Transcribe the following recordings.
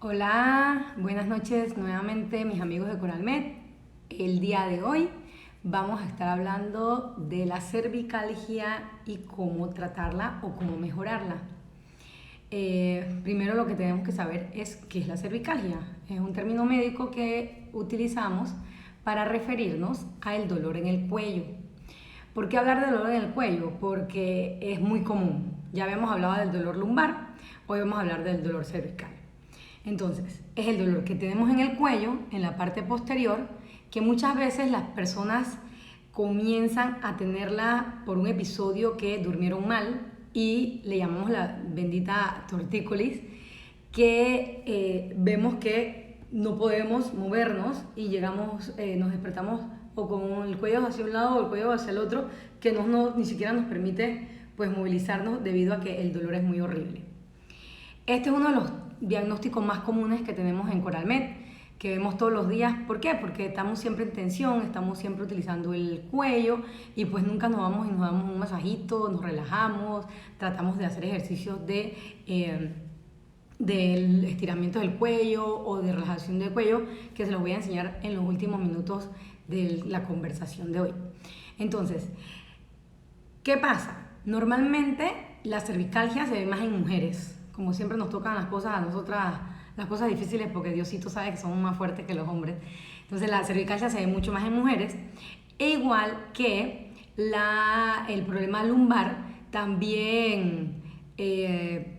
Hola, buenas noches nuevamente mis amigos de Coralmed. El día de hoy vamos a estar hablando de la cervicalgia y cómo tratarla o cómo mejorarla. Primero lo que tenemos que saber es qué es la cervicalgia. Es un término médico que utilizamos para referirnos al dolor en el cuello. ¿Por qué hablar de dolor en el cuello? Porque es muy común. Ya habíamos hablado del dolor lumbar, hoy vamos a hablar del dolor cervical. Entonces, es el dolor que tenemos en el cuello, en la parte posterior, que muchas veces las personas comienzan a tenerla por un episodio que durmieron mal y le llamamos la bendita tortícolis, que vemos que no podemos movernos y llegamos, nos despertamos o con el cuello hacia un lado o el cuello hacia el otro, que ni siquiera nos permite pues movilizarnos debido a que el dolor es muy horrible. Este es uno de los diagnósticos más comunes que tenemos en Coralmed, que vemos todos los días. ¿Por qué? Porque estamos siempre en tensión, estamos siempre utilizando el cuello y pues nunca nos vamos y nos damos un masajito, nos relajamos, tratamos de hacer ejercicios del estiramiento del cuello o de relajación del cuello, que se los voy a enseñar en los últimos minutos de la conversación de hoy. Entonces, ¿qué pasa? Normalmente la cervicalgia se ve más en mujeres. Como siempre nos tocan las cosas a nosotras, las cosas difíciles, porque Diosito sabe que somos más fuertes que los hombres. Entonces la cervicalgia se ve mucho más en mujeres. E igual que el problema lumbar también se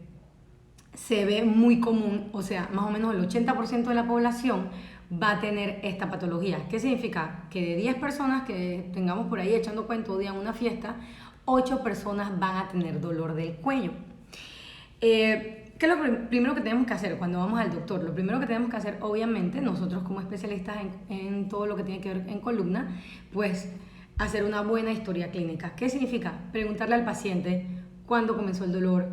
ve muy común, o sea, más o menos el 80% de la población va a tener esta patología. ¿Qué significa? Que de 10 personas que tengamos por ahí echando cuento un día en una fiesta, 8 personas van a tener dolor del cuello. ¿Qué es lo primero que tenemos que hacer cuando vamos al doctor? Lo primero que tenemos que hacer, obviamente, nosotros como especialistas en todo lo que tiene que ver en columna, pues hacer una buena historia clínica. ¿Qué significa? Preguntarle al paciente cuándo comenzó el dolor,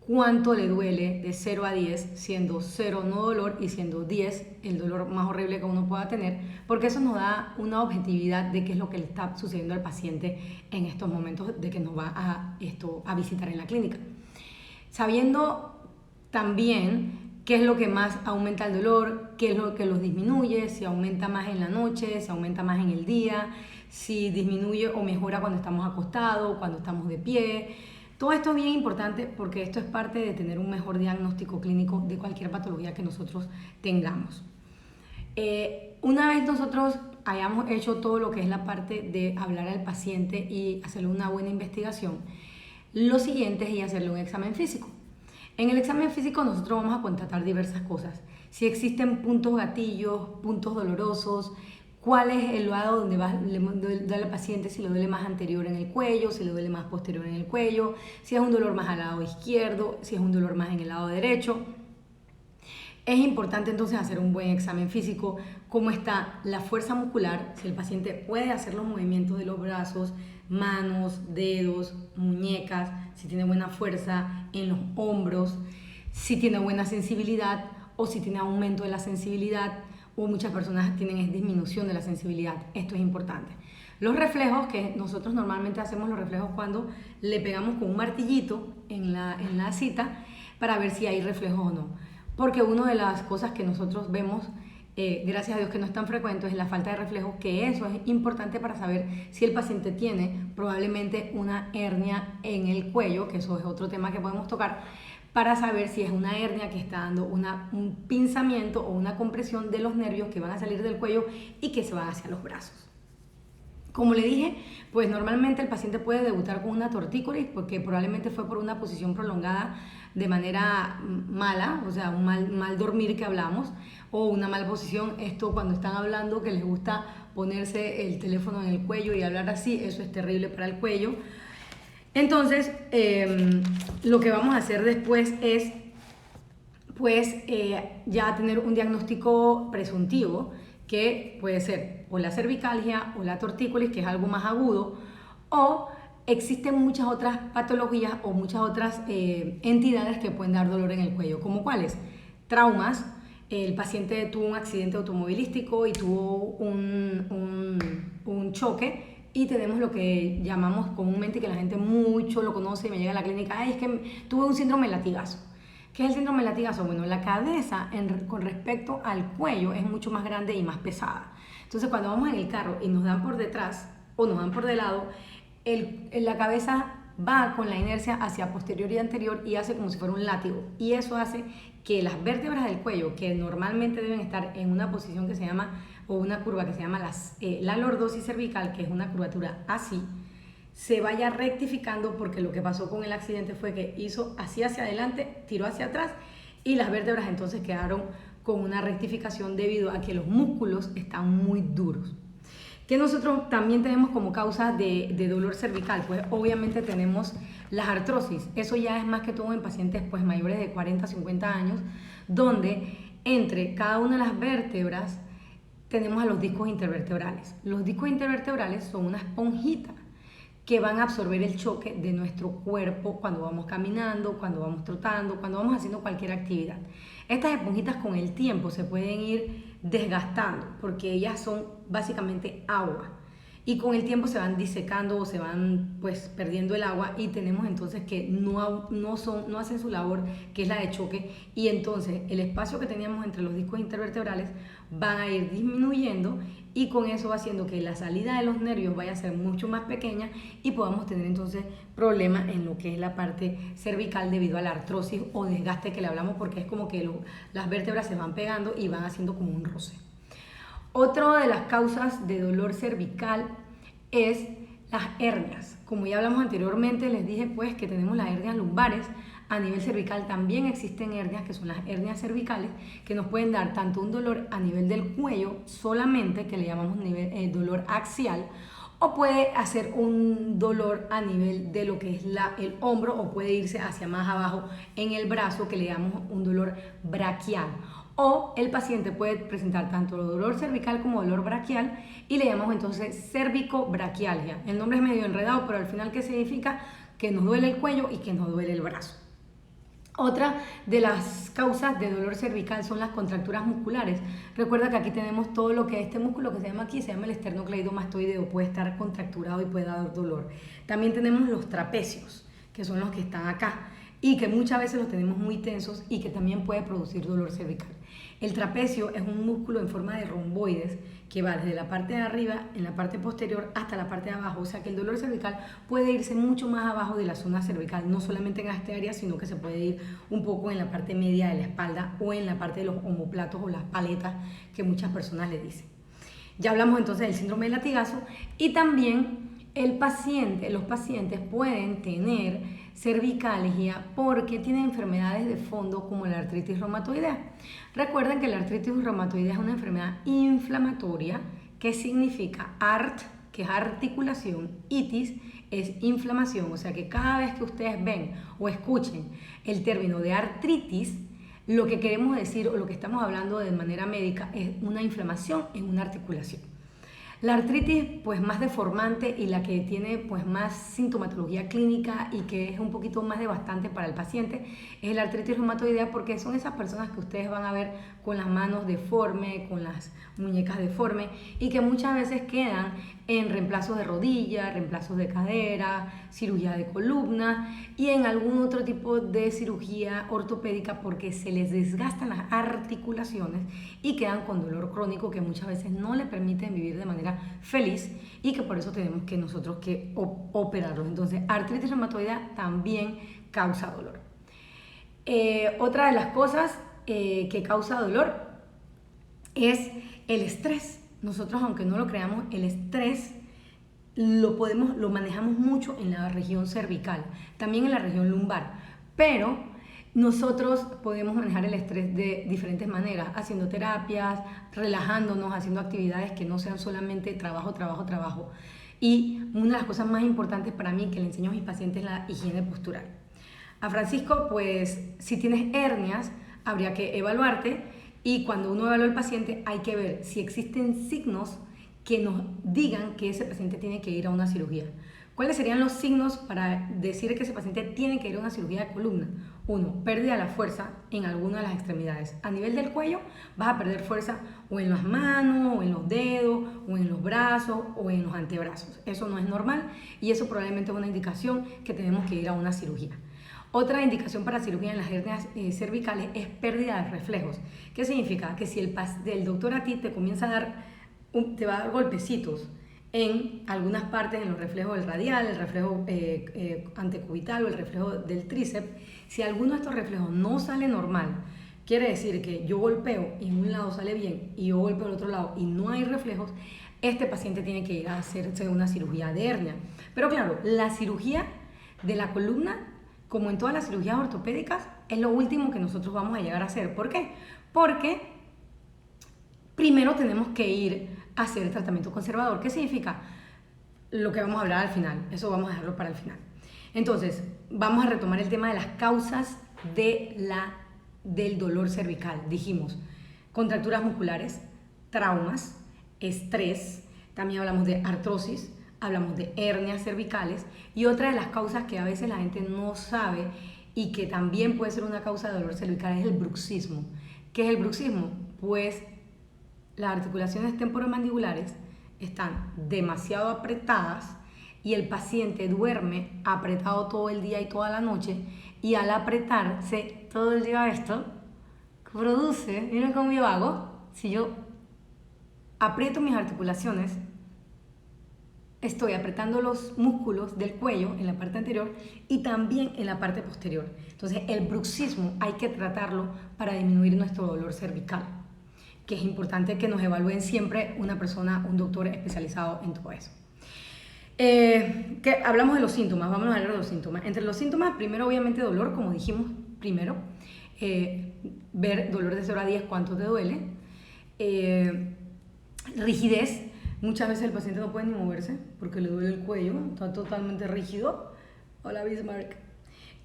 cuánto le duele de 0 a 10, siendo 0 no dolor y siendo 10 el dolor más horrible que uno pueda tener, porque eso nos da una objetividad de qué es lo que le está sucediendo al paciente en estos momentos de que nos va a visitar en la clínica. Sabiendo también qué es lo que más aumenta el dolor, qué es lo que los disminuye, si aumenta más en la noche, si aumenta más en el día, si disminuye o mejora cuando estamos acostados, cuando estamos de pie. Todo esto es bien importante porque esto es parte de tener un mejor diagnóstico clínico de cualquier patología que nosotros tengamos. Una vez nosotros hayamos hecho todo lo que es la parte de hablar al paciente y hacerle una buena investigación, lo siguiente es hacerle un examen físico. En el examen físico nosotros vamos a constatar diversas cosas. Si existen puntos gatillos, puntos dolorosos, cuál es el lado donde le duele al paciente, si le duele más anterior en el cuello, si le duele más posterior en el cuello, si es un dolor más al lado izquierdo, si es un dolor más en el lado derecho. Es importante entonces hacer un buen examen físico, cómo está la fuerza muscular, si el paciente puede hacer los movimientos de los brazos, manos, dedos, muñecas, si tiene buena fuerza en los hombros, si tiene buena sensibilidad o si tiene aumento de la sensibilidad, o muchas personas tienen disminución de la sensibilidad. Esto es importante. Los reflejos, que nosotros normalmente hacemos los reflejos cuando le pegamos con un martillito en la cita para ver si hay reflejos o no. Porque una de las cosas que nosotros vemos, gracias a Dios que no es tan frecuente, es la falta de reflejos, que eso es importante para saber si el paciente tiene probablemente una hernia en el cuello, que eso es otro tema que podemos tocar, para saber si es una hernia que está dando un pinzamiento o una compresión de los nervios que van a salir del cuello y que se van hacia los brazos. Como le dije, pues normalmente el paciente puede debutar con una tortícolis porque probablemente fue por una posición prolongada de manera mala, o sea, un mal dormir que hablamos, o una mala posición. Esto cuando están hablando que les gusta ponerse el teléfono en el cuello y hablar así, eso es terrible para el cuello. Entonces, lo que vamos a hacer después es pues ya tener un diagnóstico presuntivo, que puede ser o la cervicalgia o la tortícolis, que es algo más agudo, o existen muchas otras patologías o muchas otras entidades que pueden dar dolor en el cuello, como cuáles: traumas. El paciente tuvo un accidente automovilístico y tuvo un choque, y tenemos lo que llamamos comúnmente, que la gente mucho lo conoce y me llega a la clínica: ay, es que tuve un síndrome de latigazo. ¿Qué es el síndrome de latigazo? Bueno, la cabeza con respecto al cuello es mucho más grande y más pesada. Entonces, cuando vamos en el carro y nos dan por detrás o nos dan por de lado, la cabeza va con la inercia hacia posterior y anterior y hace como si fuera un látigo. Y eso hace que las vértebras del cuello, que normalmente deben estar en una posición que se llama, o una curva que se llama la lordosis cervical, que es una curvatura así, se vaya rectificando, porque lo que pasó con el accidente fue que hizo así hacia adelante, tiró hacia atrás y las vértebras entonces quedaron con una rectificación debido a que los músculos están muy duros. Que nosotros también tenemos como causa de dolor cervical, pues obviamente tenemos las artrosis. Eso ya es más que todo en pacientes pues mayores de 40, 50 años, donde entre cada una de las vértebras tenemos a los discos intervertebrales. Los discos intervertebrales son una esponjita que van a absorber el choque de nuestro cuerpo cuando vamos caminando, cuando vamos trotando, cuando vamos haciendo cualquier actividad. Estas esponjitas con el tiempo se pueden ir desgastando porque ellas son básicamente agua y con el tiempo se van disecando o se van pues perdiendo el agua y tenemos entonces que no hacen su labor, que es la de choque, y entonces el espacio que teníamos entre los discos intervertebrales van a ir disminuyendo y con eso va haciendo que la salida de los nervios vaya a ser mucho más pequeña y podamos tener entonces problemas en lo que es la parte cervical debido a la artrosis o desgaste que le hablamos, porque es como que las vértebras se van pegando y van haciendo como un roce. Otra de las causas de dolor cervical es las hernias. Como ya hablamos anteriormente, les dije pues que tenemos las hernias lumbares. A nivel cervical también existen hernias, que son las hernias cervicales, que nos pueden dar tanto un dolor a nivel del cuello solamente, que le llamamos dolor axial, o puede hacer un dolor a nivel de lo que es el hombro, o puede irse hacia más abajo en el brazo, que le llamamos un dolor braquial. O el paciente puede presentar tanto dolor cervical como dolor braquial y le llamamos entonces cervicobraquialgia. El nombre es medio enredado, pero al final, ¿qué significa? Que nos duele el cuello y que nos duele el brazo. Otra de las causas de dolor cervical son las contracturas musculares. Recuerda que aquí tenemos todo lo que este músculo que se llama aquí, se llama el esternocleidomastoideo, puede estar contracturado y puede dar dolor. También tenemos los trapecios, que son los que están acá y que muchas veces los tenemos muy tensos y que también puede producir dolor cervical. El trapecio es un músculo en forma de romboides que va desde la parte de arriba, en la parte posterior, hasta la parte de abajo. O sea que el dolor cervical puede irse mucho más abajo de la zona cervical, no solamente en esta área, sino que se puede ir un poco en la parte media de la espalda o en la parte de los omóplatos o las paletas, que muchas personas le dicen. Ya hablamos entonces del síndrome del latigazo, y también los pacientes pueden tener cervicalgia porque tienen enfermedades de fondo como la artritis reumatoidea. Recuerden que la artritis reumatoidea es una enfermedad inflamatoria, que significa art, que es articulación, itis es inflamación. O sea que cada vez que ustedes ven o escuchen el término de artritis, lo que queremos decir o lo que estamos hablando de manera médica es una inflamación en una articulación. La artritis pues más deformante y la que tiene pues más sintomatología clínica y que es un poquito más devastante para el paciente es la artritis reumatoidea, porque son esas personas que ustedes van a ver con las manos deformes, con las muñecas deformes, y que muchas veces quedan en reemplazos de rodilla, reemplazos de cadera, cirugía de columna y en algún otro tipo de cirugía ortopédica, porque se les desgastan las articulaciones y quedan con dolor crónico que muchas veces no le permiten vivir de manera feliz y que por eso tenemos que nosotros que operarlos. Entonces, artritis reumatoidea también causa dolor. Otra de las cosas que causa dolor es el estrés. Nosotros, aunque no lo creamos, el estrés lo manejamos mucho en la región cervical, también en la región lumbar, pero nosotros podemos manejar el estrés de diferentes maneras, haciendo terapias, relajándonos, haciendo actividades que no sean solamente trabajo, trabajo, trabajo. Y una de las cosas más importantes para mí que le enseño a mis pacientes es la higiene postural. A Francisco, pues si tienes hernias, habría que evaluarte, y cuando uno evalúa al paciente hay que ver si existen signos que nos digan que ese paciente tiene que ir a una cirugía. ¿Cuáles serían los signos para decir que ese paciente tiene que ir a una cirugía de columna? 1. Pérdida de la fuerza en alguna de las extremidades. A nivel del cuello vas a perder fuerza o en las manos, o en los dedos, o en los brazos, o en los antebrazos. Eso no es normal y eso probablemente es una indicación que tenemos que ir a una cirugía. Otra indicación para cirugía en las hernias cervicales es pérdida de reflejos. ¿Qué significa? Que si el doctor a ti te comienza a dar, te va a dar golpecitos en algunas partes, en los reflejos del radial, el reflejo antecubital o el reflejo del tríceps, si alguno de estos reflejos no sale normal, quiere decir que yo golpeo y en un lado sale bien y yo golpeo al otro lado y no hay reflejos, este paciente tiene que ir a hacerse una cirugía de hernia. Pero claro, la cirugía de la columna, como en todas las cirugías ortopédicas, es lo último que nosotros vamos a llegar a hacer. ¿Por qué? Porque primero tenemos que ir a hacer el tratamiento conservador. ¿Qué significa? Lo que vamos a hablar al final. Eso vamos a dejarlo para el final. Entonces, vamos a retomar el tema de las causas del dolor cervical. Dijimos, contracturas musculares, traumas, estrés, también hablamos de artrosis, hablamos de hernias cervicales, y otra de las causas que a veces la gente no sabe y que también puede ser una causa de dolor cervical es el bruxismo. ¿Qué es el bruxismo? Pues las articulaciones temporomandibulares están demasiado apretadas y el paciente duerme apretado todo el día y toda la noche, y al apretarse todo el día esto produce, miren cómo yo hago, si yo aprieto mis articulaciones, estoy apretando los músculos del cuello en la parte anterior y también en la parte posterior. Entonces el bruxismo hay que tratarlo para disminuir nuestro dolor cervical, que es importante que nos evalúen siempre una persona, un doctor especializado en todo eso. Que hablamos de los síntomas, vamos a hablar de los síntomas. Entre los síntomas, primero obviamente dolor, como dijimos primero, ver dolor de 0 a 10, cuánto te duele, rigidez, muchas veces el paciente no puede ni moverse porque le duele el cuello, está totalmente rígido. Hola Bismarck.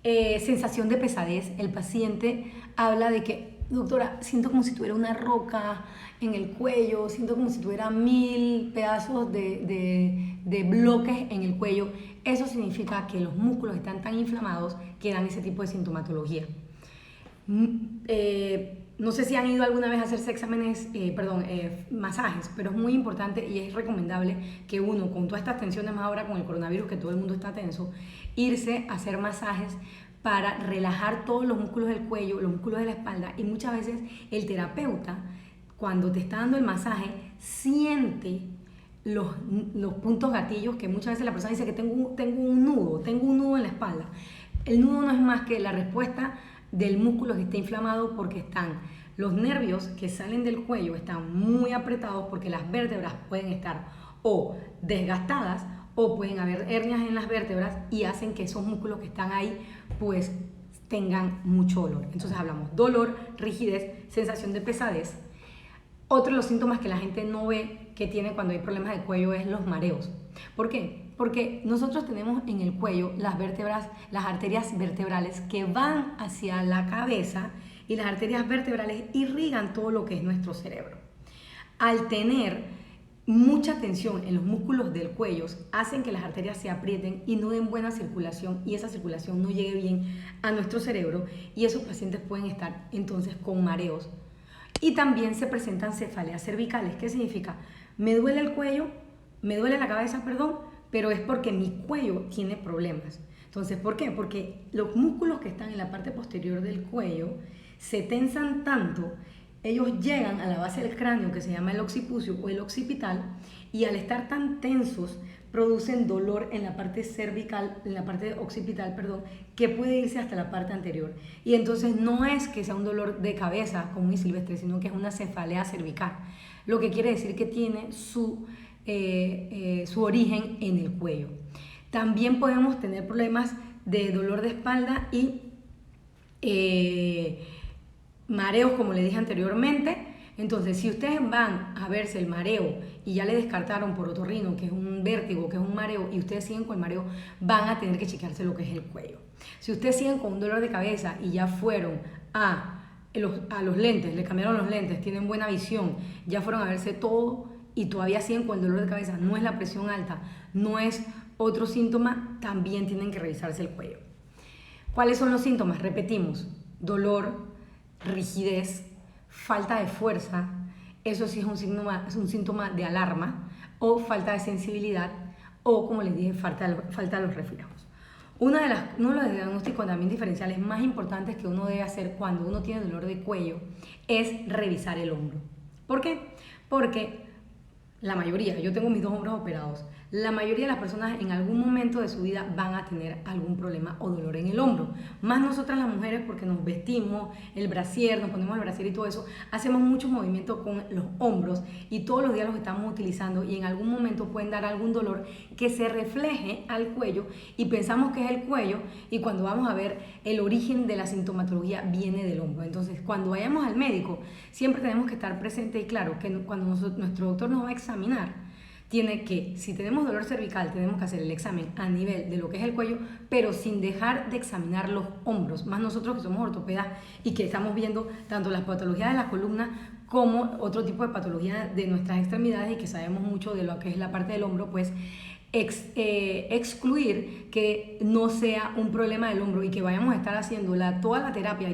Sensación de pesadez, el paciente habla de que, doctora, siento como si tuviera una roca en el cuello, siento como si tuviera 1000 pedazos de bloques en el cuello. Eso significa que los músculos están tan inflamados que dan ese tipo de sintomatología. No sé si han ido alguna vez a hacerse exámenes, masajes, pero es muy importante y es recomendable que uno, con todas estas tensiones, más ahora con el coronavirus que todo el mundo está tenso, irse a hacer masajes para relajar todos los músculos del cuello, los músculos de la espalda, y muchas veces el terapeuta, cuando te está dando el masaje, siente los puntos gatillos, que muchas veces la persona dice que tengo un nudo en la espalda. El nudo no es más que la respuesta del músculo que está inflamado, porque están los nervios que salen del cuello están muy apretados porque las vértebras pueden estar o desgastadas o pueden haber hernias en las vértebras y hacen que esos músculos que están ahí pues tengan mucho dolor. Entonces hablamos dolor, rigidez, sensación de pesadez. Otro de los síntomas que la gente no ve que tiene cuando hay problemas de cuello es los mareos. ¿Por qué? Porque nosotros tenemos en el cuello las vértebras, las arterias vertebrales que van hacia la cabeza, y las arterias vertebrales irrigan todo lo que es nuestro cerebro. Al tener mucha tensión en los músculos del cuello, hacen que las arterias se aprieten y no den buena circulación, y esa circulación no llegue bien a nuestro cerebro, y esos pacientes pueden estar entonces con mareos. Y también se presentan cefaleas cervicales. ¿Qué significa? Me duele el cuello, me duele la cabeza, pero es porque mi cuello tiene problemas. Entonces, ¿por qué? Porque los músculos que están en la parte posterior del cuello se tensan tanto, ellos llegan a la base del cráneo, que se llama el occipucio o el occipital, y al estar tan tensos producen dolor en la parte cervical, en la parte occipital, que puede irse hasta la parte anterior. Y entonces no es que sea un dolor de cabeza como un silvestre, sino que es una cefalea cervical, lo que quiere decir que tiene su origen en el cuello. También podemos tener problemas de dolor de espalda y mareos, como le dije anteriormente. Entonces, si ustedes van a verse el mareo y ya le descartaron por otorrino que es un vértigo, que es un mareo, y ustedes siguen con el mareo, van a tener que chequearse lo que es el cuello. Si ustedes siguen con un dolor de cabeza y ya fueron a los lentes, le cambiaron los lentes, tienen buena visión, ya fueron a verse todo y todavía siguen con el dolor de cabeza, no es la presión alta, no es otro síntoma, también tienen que revisarse el cuello. ¿Cuáles son los síntomas? Repetimos: dolor, rigidez, falta de fuerza, eso sí es un síntoma de alarma, o falta de sensibilidad, o como les dije, falta de los reflejos. Uno de los diagnósticos también diferenciales más importantes que uno debe hacer cuando uno tiene dolor de cuello es revisar el hombro. ¿Por qué? Porque la mayoría, yo tengo mis 2 hombros operados, la mayoría de las personas en algún momento de su vida van a tener algún problema o dolor en el hombro. Más nosotras las mujeres, porque nos vestimos, el brasier, nos ponemos el brasier y todo eso, hacemos muchos movimientos con los hombros y todos los días los estamos utilizando y en algún momento pueden dar algún dolor que se refleje al cuello y pensamos que es el cuello y cuando vamos a ver el origen de la sintomatología viene del hombro. Entonces, cuando vayamos al médico, siempre tenemos que estar presentes y claro que cuando nuestro doctor nos va a examinar, tiene que, si tenemos dolor cervical, tenemos que hacer el examen a nivel de lo que es el cuello, pero sin dejar de examinar los hombros, más nosotros que somos ortopedas y que estamos viendo tanto las patologías de la columna como otro tipo de patologías de nuestras extremidades y que sabemos mucho de lo que es la parte del hombro, pues excluir que no sea un problema del hombro y que vayamos a estar haciendo toda la terapia y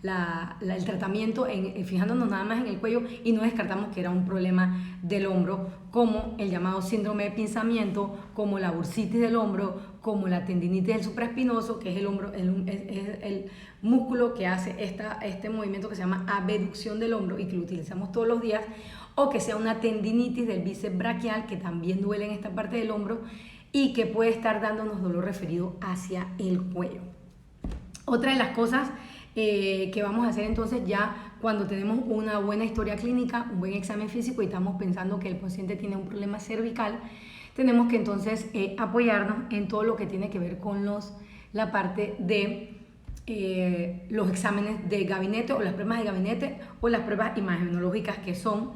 el tratamiento fijándonos nada más en el cuello y no descartamos que era un problema del hombro como el llamado síndrome de pinzamiento, como la bursitis del hombro, como la tendinitis del supraespinoso, que es el hombro, es el músculo que hace este movimiento que se llama abducción del hombro y que lo utilizamos todos los días, o que sea una tendinitis del bíceps braquial que también duele en esta parte del hombro y que puede estar dándonos dolor referido hacia el cuello. Otra de las cosas que vamos a hacer entonces ya cuando tenemos una buena historia clínica, un buen examen físico y estamos pensando que el paciente tiene un problema cervical, tenemos que entonces apoyarnos en todo lo que tiene que ver con la parte de los exámenes de gabinete o las pruebas de gabinete o las pruebas imagenológicas que son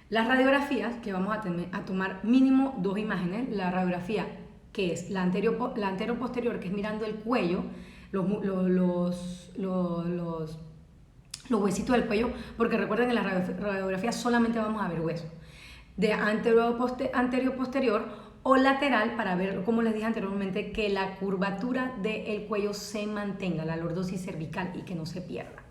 las radiografías, que vamos a tomar mínimo 2 imágenes, la radiografía que es la anterior-posterior, que es mirando el cuello, los huesitos del cuello, porque recuerden que en la radiografía solamente vamos a ver hueso, de anterior-posterior o lateral para ver, como les dije anteriormente, que la curvatura del cuello se mantenga, la lordosis cervical y que no se pierda.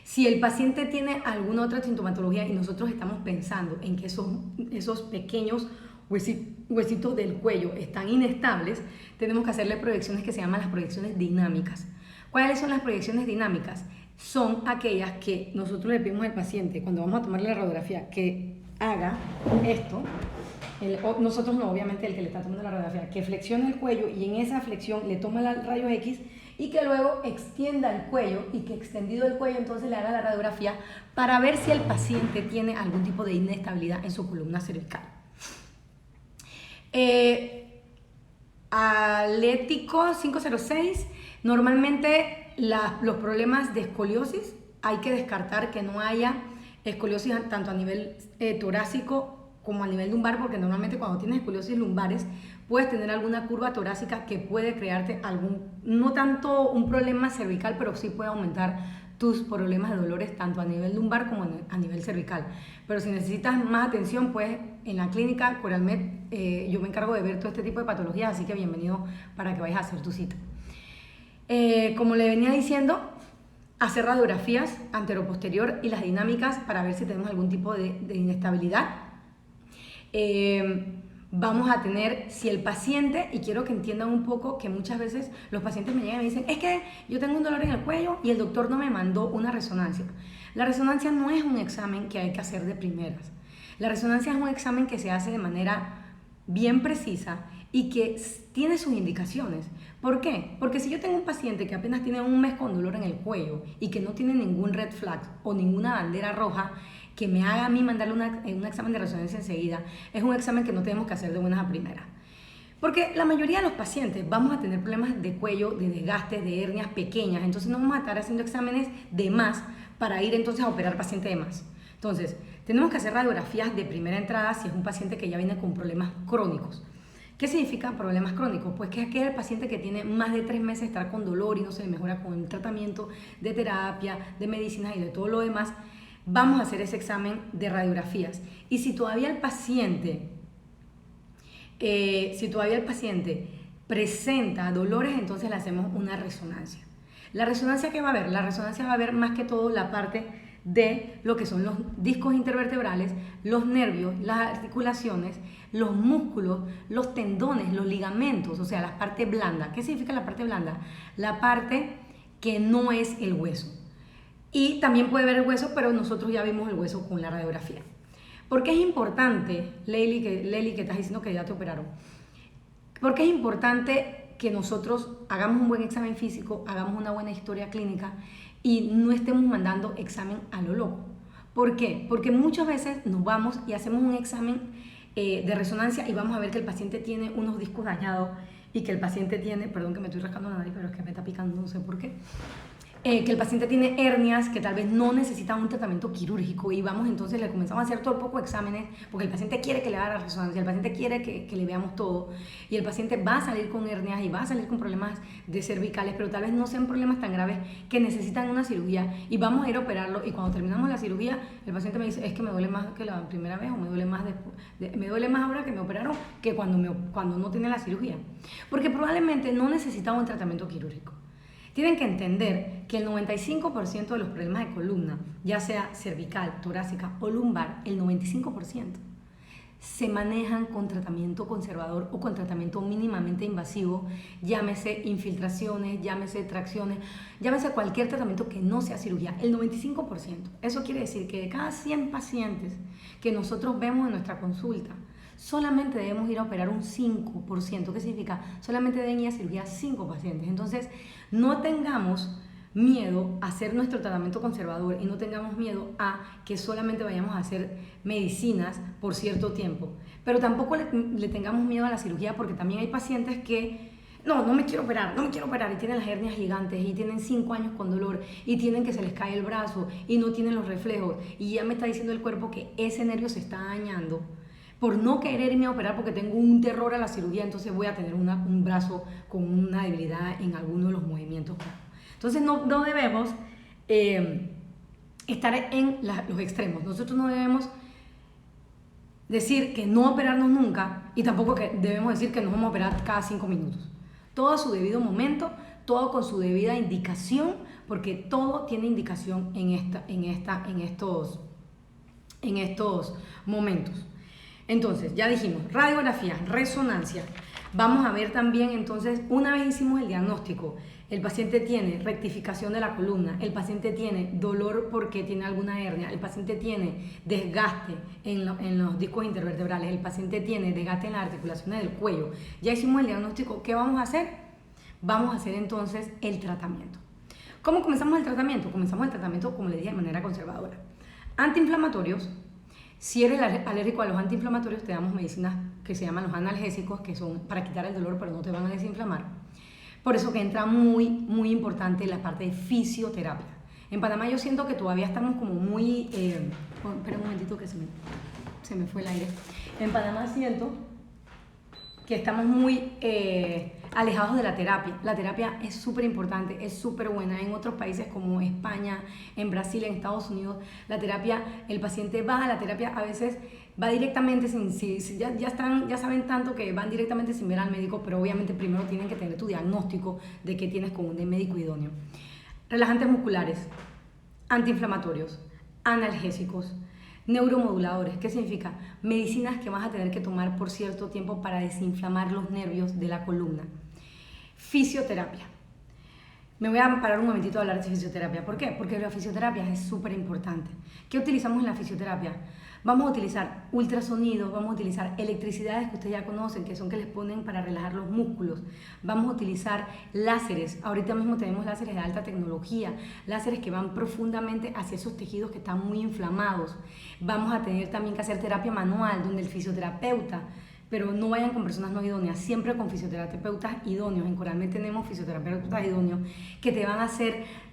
Si el paciente tiene alguna otra sintomatología y nosotros estamos pensando en que esos pequeños huesitos del cuello están inestables, tenemos que hacerle proyecciones que se llaman las proyecciones dinámicas. ¿Cuáles son las proyecciones dinámicas? Son aquellas que nosotros le pedimos al paciente cuando vamos a tomarle la radiografía que haga esto. Nosotros no, obviamente el que le está tomando la radiografía, que flexione el cuello y en esa flexión le toma el rayo X y que luego extienda el cuello y que extendido el cuello entonces le haga la radiografía para ver si el paciente tiene algún tipo de inestabilidad en su columna cervical. Atlético 506, normalmente los problemas de escoliosis hay que descartar que no haya escoliosis tanto a nivel torácico como a nivel lumbar, porque normalmente cuando tienes escoliosis lumbares puedes tener alguna curva torácica que puede crearte no tanto un problema cervical, pero sí puede aumentar tus problemas de dolores tanto a nivel lumbar como a nivel cervical. Pero si necesitas más atención, pues en la clínica Coralmed yo me encargo de ver todo este tipo de patologías, así que bienvenido para que vayas a hacer tu cita. Como le venía diciendo, hacer radiografías antero-posterior y las dinámicas para ver si tenemos algún tipo de inestabilidad. Vamos a tener, si el paciente, y quiero que entiendan un poco que muchas veces los pacientes me llegan y me dicen, es que yo tengo un dolor en el cuello y el doctor no me mandó una resonancia. La resonancia no es un examen que hay que hacer de primeras. La resonancia es un examen que se hace de manera bien precisa y que tiene sus indicaciones. ¿Por qué? Porque si yo tengo un paciente que apenas tiene un mes con dolor en el cuello y que no tiene ningún red flag o ninguna bandera roja, que me haga a mí mandarle un examen de resonancia enseguida, es un examen que no tenemos que hacer de buenas a primeras. Porque la mayoría de los pacientes vamos a tener problemas de cuello, de desgastes, de hernias pequeñas, entonces no vamos a estar haciendo exámenes de más para ir entonces a operar paciente de más. Entonces, tenemos que hacer radiografías de primera entrada si es un paciente que ya viene con problemas crónicos. ¿Qué significa problemas crónicos? Pues que es aquel paciente que tiene más de 3 meses de estar con dolor y no se le mejora con el tratamiento de terapia, de medicinas y de todo lo demás. Vamos a hacer ese examen de radiografías. Y si todavía el paciente presenta dolores, entonces le hacemos una resonancia. La resonancia, ¿qué va a ver? La resonancia va a ver más que todo la parte de lo que son los discos intervertebrales, los nervios, las articulaciones, los músculos, los tendones, los ligamentos, o sea, la parte blanda. ¿Qué significa la parte blanda? La parte que no es el hueso. Y también puede ver el hueso, pero nosotros ya vimos el hueso con la radiografía. ¿Por qué es importante, Leili, que estás diciendo que ya te operaron? ¿Por qué es importante que nosotros hagamos un buen examen físico, hagamos una buena historia clínica y no estemos mandando examen a lo loco? ¿Por qué? Porque muchas veces nos vamos y hacemos un examen de resonancia y vamos a ver que el paciente tiene unos discos dañados y que el paciente tiene, perdón que me estoy rascando la nariz, pero es que me está picando, no sé por qué, que el paciente tiene hernias que tal vez no necesitan un tratamiento quirúrgico y vamos entonces le comenzamos a hacer todo el poco exámenes porque el paciente quiere que le haga la resonancia, el paciente quiere que le veamos todo y el paciente va a salir con hernias y va a salir con problemas de cervicales, pero tal vez no sean problemas tan graves que necesitan una cirugía y vamos a ir a operarlo y cuando terminamos la cirugía el paciente me dice es que me duele más que la primera vez o me duele más después, me duele más ahora que me operaron que cuando no tiene la cirugía, porque probablemente no necesitaba un tratamiento quirúrgico. Tienen que entender que el 95% de los problemas de columna, ya sea cervical, torácica o lumbar, el 95% se manejan con tratamiento conservador o con tratamiento mínimamente invasivo, llámese infiltraciones, llámese tracciones, llámese cualquier tratamiento que no sea cirugía, el 95%. Eso quiere decir que de cada 100 pacientes que nosotros vemos en nuestra consulta, solamente debemos ir a operar un 5%. ¿Qué significa? Solamente deben ir a cirugía 5 pacientes. Entonces, no tengamos miedo a hacer nuestro tratamiento conservador y no tengamos miedo a que solamente vayamos a hacer medicinas por cierto tiempo. Pero tampoco le tengamos miedo a la cirugía porque también hay pacientes que no me quiero operar y tienen las hernias gigantes y tienen 5 años con dolor y tienen que se les cae el brazo y no tienen los reflejos y ya me está diciendo el cuerpo que ese nervio se está dañando. Por no querer irme a operar porque tengo un terror a la cirugía, entonces voy a tener un brazo con una debilidad en alguno de los movimientos. Entonces no debemos estar en los extremos. Nosotros no debemos decir que no operarnos nunca y tampoco que debemos decir que nos vamos a operar cada 5 minutos. Todo a su debido momento, todo con su debida indicación, porque todo tiene indicación en estos momentos. Entonces, ya dijimos, radiografía, resonancia. Vamos a ver también, entonces, una vez hicimos el diagnóstico, el paciente tiene rectificación de la columna, el paciente tiene dolor porque tiene alguna hernia, el paciente tiene desgaste en los discos intervertebrales, el paciente tiene desgaste en las articulaciones del cuello. Ya hicimos el diagnóstico, ¿qué vamos a hacer? Vamos a hacer entonces el tratamiento. ¿Cómo comenzamos el tratamiento? Comenzamos el tratamiento, como les dije, de manera conservadora. Antiinflamatorios. Si eres alérgico a los antiinflamatorios, te damos medicinas que se llaman los analgésicos, que son para quitar el dolor, pero no te van a desinflamar. Por eso que entra muy, muy importante la parte de fisioterapia. En Panamá yo siento que todavía estamos como muy... espera un momentito que se me fue el aire. En Panamá siento que estamos muy alejados de la terapia. La terapia es súper importante, es súper buena. En otros países como España, en Brasil, en Estados Unidos, la terapia, el paciente va a la terapia, a veces va directamente, ya saben tanto que van directamente sin ver al médico, pero obviamente primero tienen que tener tu diagnóstico de qué tienes con un médico idóneo. Relajantes musculares, antiinflamatorios, analgésicos, neuromoduladores. ¿Qué significa? Medicinas que vas a tener que tomar por cierto tiempo para desinflamar los nervios de la columna. Fisioterapia. Me voy a parar un momentito a hablar de fisioterapia. ¿Por qué? Porque la fisioterapia es súper importante. ¿Qué utilizamos en la fisioterapia? Vamos a utilizar ultrasonidos, vamos a utilizar electricidades que ustedes ya conocen, que son que les ponen para relajar los músculos. Vamos a utilizar láseres. Ahorita mismo tenemos láseres de alta tecnología, láseres que van profundamente hacia esos tejidos que están muy inflamados. Vamos a tener también que hacer terapia manual, donde el fisioterapeuta, pero no vayan con personas no idóneas, siempre con fisioterapeutas idóneos. En Coralmed tenemos fisioterapeutas idóneos que te van a hacer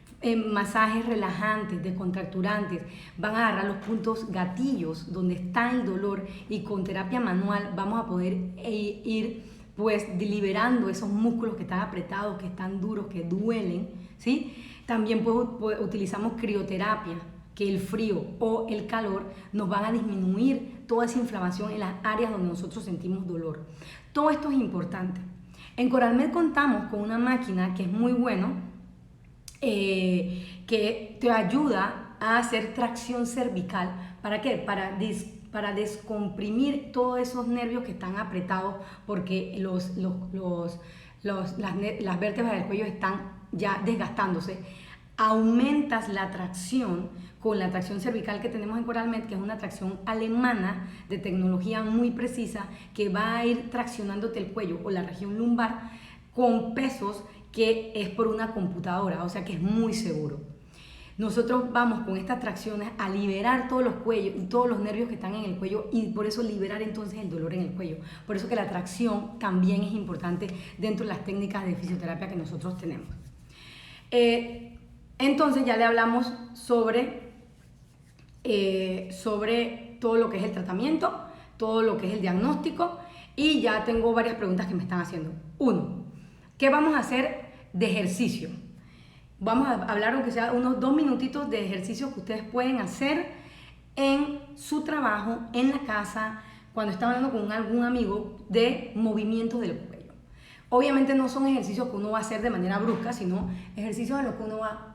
masajes relajantes, descontracturantes, van a agarrar los puntos gatillos donde está el dolor y con terapia manual vamos a poder ir pues liberando esos músculos que están apretados, que están duros, que duelen, ¿sí? También utilizamos crioterapia, que el frío o el calor nos van a disminuir toda esa inflamación en las áreas donde nosotros sentimos dolor. Todo esto es importante. En Coralmed contamos con una máquina que es muy bueno, que te ayuda a hacer tracción cervical. ¿Para qué? Para descomprimir todos esos nervios que están apretados porque las vértebras del cuello están ya desgastándose. Aumentas la tracción con la tracción cervical que tenemos en CoralMed, que es una tracción alemana de tecnología muy precisa que va a ir traccionándote el cuello o la región lumbar con pesos que es por una computadora, o sea que es muy seguro. Nosotros vamos con estas tracciones a liberar todos los cuellos y todos los nervios que están en el cuello y por eso liberar entonces el dolor en el cuello. Por eso que la tracción también es importante dentro de las técnicas de fisioterapia que nosotros tenemos. Entonces ya le hablamos sobre todo lo que es el tratamiento, todo lo que es el diagnóstico y ya tengo varias preguntas que me están haciendo. 1. ¿Qué vamos a hacer de ejercicio? Vamos a hablar, aunque sea unos 2 minutitos de ejercicios que ustedes pueden hacer en su trabajo, en la casa, cuando están hablando con algún amigo de movimientos del cuello. Obviamente no son ejercicios que uno va a hacer de manera brusca, sino ejercicios en los que uno va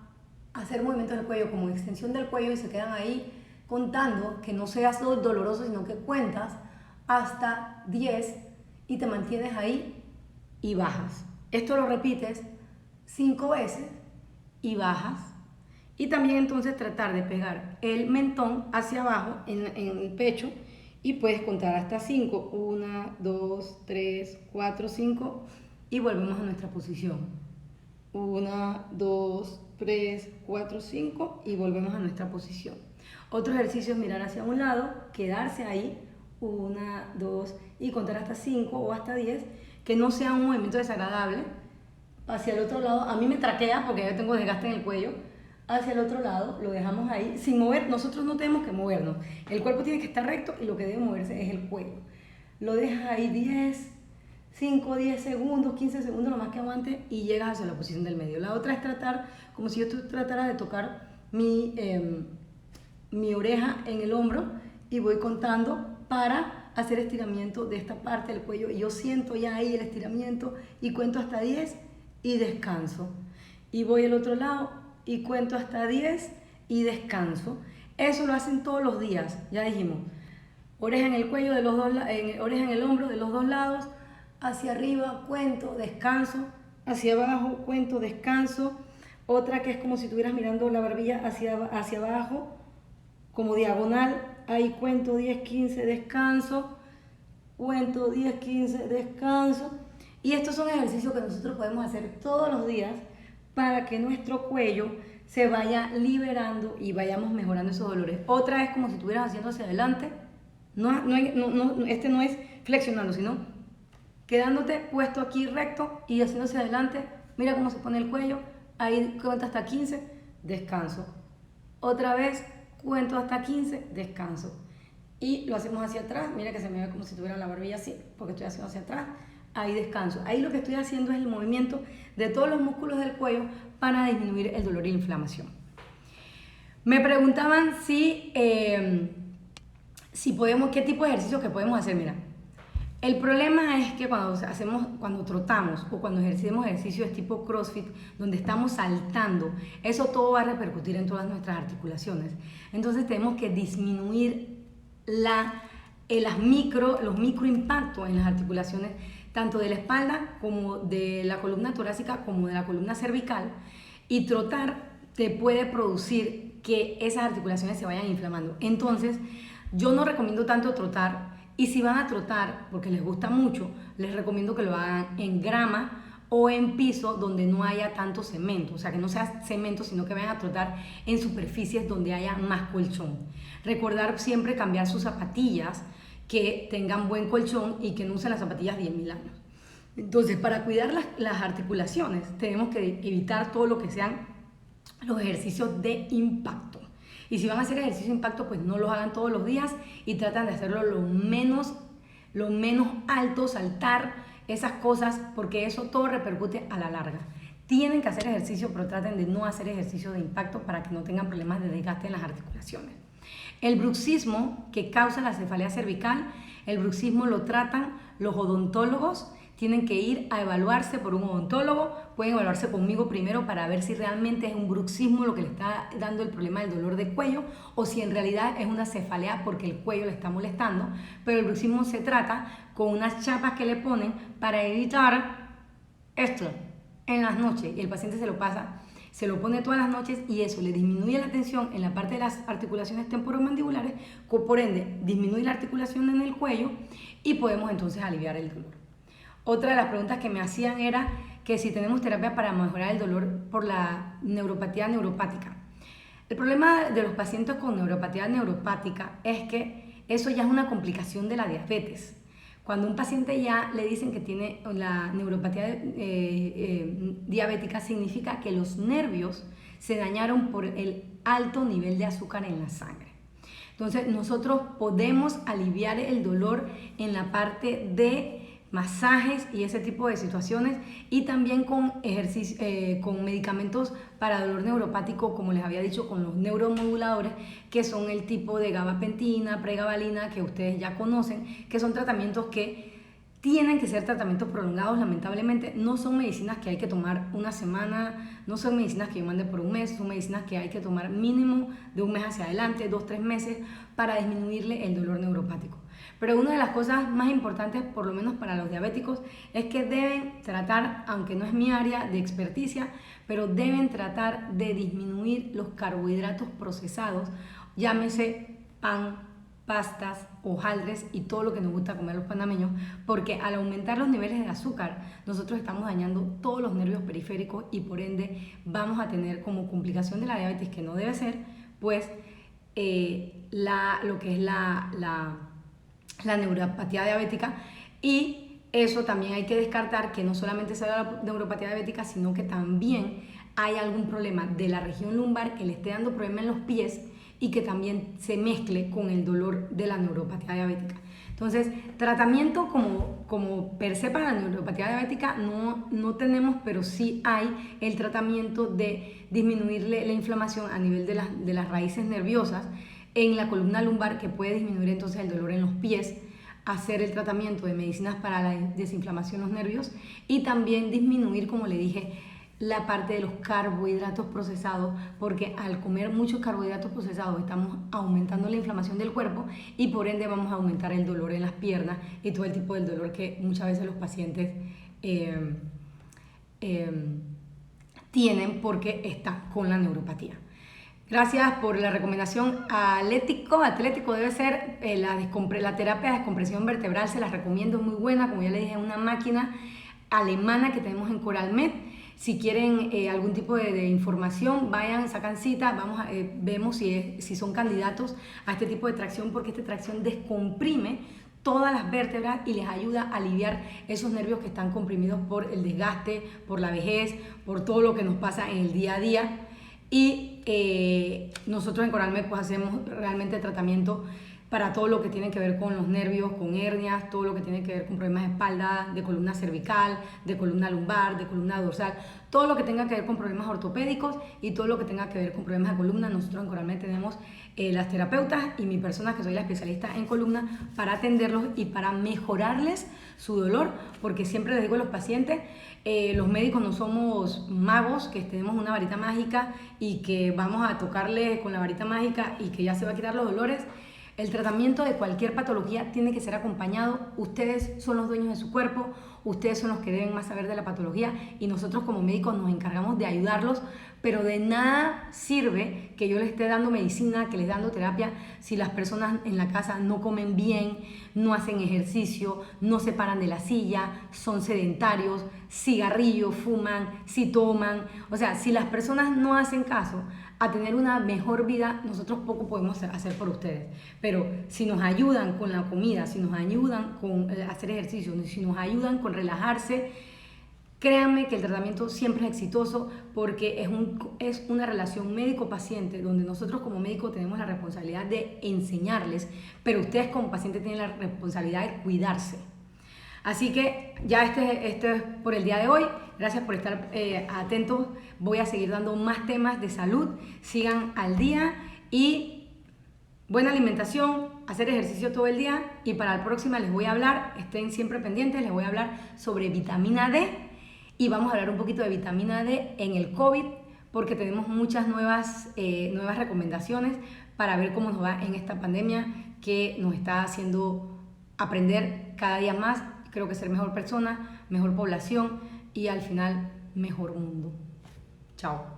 a hacer movimientos del cuello como extensión del cuello y se quedan ahí contando, que no sea solo doloroso, sino que cuentas hasta 10 y te mantienes ahí y bajas. Esto lo repites 5 veces y bajas. Y también entonces tratar de pegar el mentón hacia abajo en el pecho y puedes contar hasta 5. 1, 2, 3, 4, 5 y volvemos a nuestra posición. 1, 2, 3, 4, 5 y volvemos a nuestra posición. Otro ejercicio es mirar hacia un lado, quedarse ahí, 1, 2 y contar hasta 5 o hasta 10, que no sea un movimiento desagradable. Hacia el otro lado, a mí me traquea porque yo tengo desgaste en el cuello. Hacia el otro lado, lo dejamos ahí sin mover. Nosotros no tenemos que movernos. El cuerpo tiene que estar recto y lo que debe moverse es el cuello. Lo dejas ahí 10, 5, 10 segundos, 15 segundos, lo más que aguante y llegas hacia la posición del medio. La otra es tratar, como si yo tratara de tocar mi oreja en el hombro y voy contando para hacer estiramiento de esta parte del cuello. Y yo siento ya ahí el estiramiento y cuento hasta 10 y descanso. Y voy al otro lado y cuento hasta 10 y descanso. Eso lo hacen todos los días, ya dijimos. Oreja en el cuello de los dos, oreja en el hombro de los dos lados, hacia arriba, cuento, descanso, hacia abajo, cuento, descanso. Otra que es como si estuvieras mirando la barbilla hacia abajo, como diagonal, ahí cuento 10, 15, descanso, cuento 10, 15, descanso. Y estos son ejercicios que nosotros podemos hacer todos los días para que nuestro cuello se vaya liberando y vayamos mejorando esos dolores. Otra es como si estuvieras haciendo hacia adelante. Este no es flexionando, sino quedándote puesto aquí recto y haciendo hacia adelante. Mira cómo se pone el cuello. Ahí cuento hasta 15, descanso. Otra vez cuento hasta 15, descanso. Y lo hacemos hacia atrás. Mira que se me ve como si tuviera la barbilla así, porque estoy haciendo hacia atrás. Ahí descanso. Ahí lo que estoy haciendo es el movimiento de todos los músculos del cuello para disminuir el dolor y la inflamación. Me preguntaban qué tipo de ejercicios que podemos hacer. Mira, el problema es que cuando trotamos o cuando hacemos ejercicios tipo CrossFit, donde estamos saltando, eso todo va a repercutir en todas nuestras articulaciones. Entonces tenemos que disminuir los microimpactos en las articulaciones, tanto de la espalda como de la columna torácica como de la columna cervical, y trotar te puede producir que esas articulaciones se vayan inflamando. Entonces yo no recomiendo tanto trotar, y si van a trotar porque les gusta mucho, les recomiendo que lo hagan en grama o en piso donde no haya tanto cemento, o sea que no sea cemento, sino que vayan a trotar en superficies donde haya más colchón. Recordar siempre cambiar sus zapatillas, que tengan buen colchón y que no usen las zapatillas 10.000 años. Entonces, para cuidar las articulaciones, tenemos que evitar todo lo que sean los ejercicios de impacto. Y si van a hacer ejercicio de impacto, pues no los hagan todos los días y tratan de hacerlo lo menos alto, saltar esas cosas, porque eso todo repercute a la larga. Tienen que hacer ejercicio, pero traten de no hacer ejercicio de impacto para que no tengan problemas de desgaste en las articulaciones. El bruxismo, que causa la cefalea cervical, el bruxismo lo tratan los odontólogos tienen que ir a evaluarse por un odontólogo. Pueden evaluarse conmigo primero para ver si realmente es un bruxismo lo que le está dando el problema del dolor de cuello o si en realidad es una cefalea porque el cuello le está molestando. Pero el bruxismo se trata con unas chapas que le ponen para evitar esto en las noches, y el paciente se lo pone todas las noches y eso le disminuye la tensión en la parte de las articulaciones temporomandibulares, por ende disminuye la articulación en el cuello y podemos entonces aliviar el dolor. Otra de las preguntas que me hacían era que si tenemos terapia para mejorar el dolor por la neuropatía neuropática. El problema de los pacientes con neuropatía neuropática es que eso ya es una complicación de la diabetes. Cuando un paciente ya le dicen que tiene la neuropatía diabética, significa que los nervios se dañaron por el alto nivel de azúcar en la sangre. Entonces nosotros podemos aliviar el dolor en la parte de masajes y ese tipo de situaciones, y también con con medicamentos para dolor neuropático, como les había dicho, con los neuromoduladores, que son el tipo de gabapentina, pregabalina, que ustedes ya conocen, que son tratamientos que tienen que ser tratamientos prolongados. Lamentablemente no son medicinas que hay que tomar una semana, no son medicinas que yo mande por un mes, son medicinas que hay que tomar mínimo de un mes hacia adelante, 2-3 meses, para disminuirle el dolor neuropático. Pero una de las cosas más importantes, por lo menos para los diabéticos, es que deben tratar, aunque no es mi área de experticia, pero deben tratar de disminuir los carbohidratos procesados, llámese pan, pastas, hojaldres y todo lo que nos gusta comer los panameños, porque al aumentar los niveles de azúcar, nosotros estamos dañando todos los nervios periféricos y por ende vamos a tener como complicación de la diabetes, que no debe ser, pues lo que es la neuropatía diabética. Y eso también hay que descartar, que no solamente sea la neuropatía diabética, sino que también hay algún problema de la región lumbar que le esté dando problema en los pies y que también se mezcle con el dolor de la neuropatía diabética. Entonces, tratamiento como per se para la neuropatía diabética no tenemos, pero sí hay el tratamiento de disminuirle la inflamación a nivel de las raíces nerviosas en la columna lumbar, que puede disminuir entonces el dolor en los pies, hacer el tratamiento de medicinas para la desinflamación de los nervios y también disminuir, como le dije, la parte de los carbohidratos procesados, porque al comer muchos carbohidratos procesados estamos aumentando la inflamación del cuerpo y por ende vamos a aumentar el dolor en las piernas y todo el tipo de dolor que muchas veces los pacientes tienen porque están con la neuropatía. Gracias por la recomendación. Atlético debe ser la terapia de descompresión vertebral, se las recomiendo, es muy buena, como ya le dije, es una máquina alemana que tenemos en Coralmed. Si quieren algún tipo de información, vayan, sacan cita, vemos si son candidatos a este tipo de tracción, porque esta tracción descomprime todas las vértebras y les ayuda a aliviar esos nervios que están comprimidos por el desgaste, por la vejez, por todo lo que nos pasa en el día a día. Y nosotros en Coralmed pues hacemos realmente tratamiento para todo lo que tiene que ver con los nervios, con hernias, todo lo que tiene que ver con problemas de espalda, de columna cervical, de columna lumbar, de columna dorsal, todo lo que tenga que ver con problemas ortopédicos y todo lo que tenga que ver con problemas de columna. Nosotros en Coralmed tenemos las terapeutas y mi persona, que soy la especialista en columna, para atenderlos y para mejorarles su dolor, porque siempre les digo a los pacientes, los médicos no somos magos que tenemos una varita mágica y que vamos a tocarle con la varita mágica y que ya se va a quitar los dolores. El tratamiento de cualquier patología tiene que ser acompañado. Ustedes son los dueños de su cuerpo, ustedes son los que deben más saber de la patología y nosotros como médicos nos encargamos de ayudarlos, pero de nada sirve que yo les esté dando medicina, que les esté dando terapia, si las personas en la casa no comen bien, no hacen ejercicio, no se paran de la silla, son sedentarios, cigarrillo, fuman, si toman. O sea, si las personas no hacen caso a tener una mejor vida, nosotros poco podemos hacer por ustedes. Pero si nos ayudan con la comida, si nos ayudan con hacer ejercicio, si nos ayudan con relajarse, créanme que el tratamiento siempre es exitoso, porque es una relación médico-paciente donde nosotros como médicos tenemos la responsabilidad de enseñarles, pero ustedes como pacientes tienen la responsabilidad de cuidarse. Así que ya este es por el día de hoy. Gracias por estar atentos. Voy a seguir dando más temas de salud. Sigan al día y buena alimentación, hacer ejercicio todo el día y para la próxima les voy a hablar, estén siempre pendientes, les voy a hablar sobre vitamina D y vamos a hablar un poquito de vitamina D en el COVID porque tenemos muchas nuevas recomendaciones para ver cómo nos va en esta pandemia que nos está haciendo aprender cada día más, creo que ser mejor persona, mejor población y al final mejor mundo. Chao.